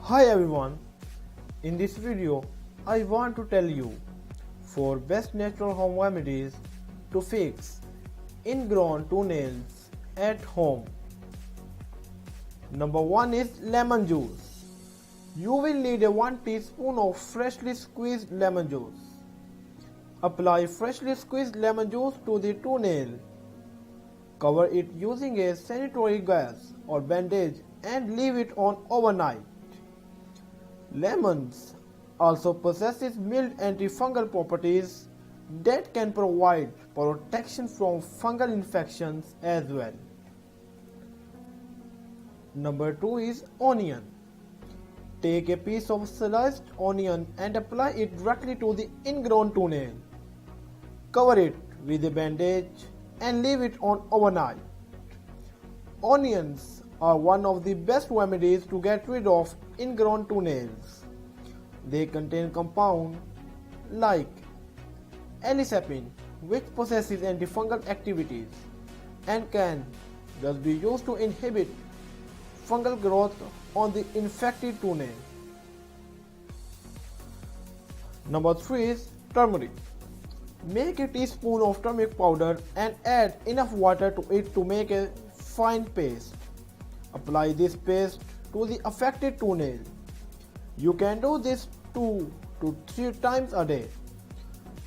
Hi everyone, in this video I want to tell you 4 best natural home remedies to fix ingrown toenails at home. Number 1 is lemon juice. You will need a 1 teaspoon of freshly squeezed lemon juice. Apply freshly squeezed lemon juice to the toenail. Cover it using a sanitary gauze or bandage and leave it on overnight. Lemons also possesses mild antifungal properties that can provide protection from fungal infections as well. Number 2 is onion. Take a piece of sliced onion and apply it directly to the ingrown toenail. Cover it with a bandage and leave it on overnight. Onions are one of the best remedies to get rid of ingrown toenails. They contain compounds like anisapine, which possesses antifungal activities and can thus be used to inhibit fungal growth on the infected toenail. Number 3 is turmeric. Make a teaspoon of turmeric powder and add enough water to it to make a fine paste. Apply this paste to the affected toenail. You can do this 2 to 3 times a day.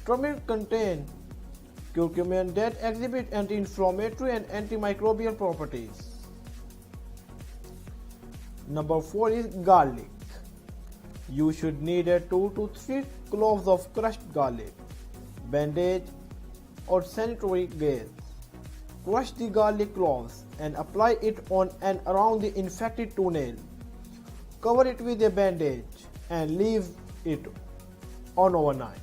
Turmeric contains curcumin that exhibit anti-inflammatory and antimicrobial properties. Number 4 is garlic. You should need a 2 to 3 cloves of crushed garlic, bandage or sanitary gauze. Crush the garlic cloves and apply it on and around the infected toenail. Cover it with a bandage and leave it on overnight.